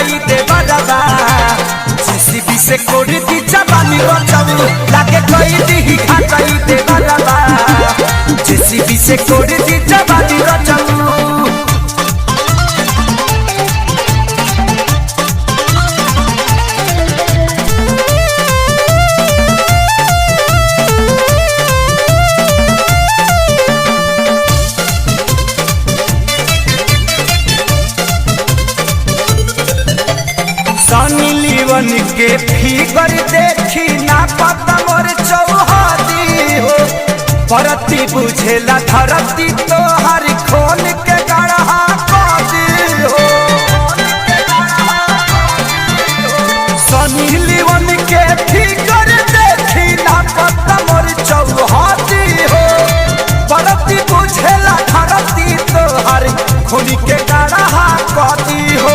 घाटाई दे बरबा जेसीबी से कोड़ी दी जवानी रचऊ लागे कोई दी घाटाई दे बरबा जेसीबी से कोड़ी दी जवानी रचऊ। सनी लीवन के फिगर देखी ना पता मोर चौहादी हो परती बुझेला धरती तो हर खोल के गढ़ा कदी हो। सनी लीवन के फिगर देखी ना पता मोर चौहादी हो परती बुझेला धरती तो हर खोल के गढ़ा कदी हो।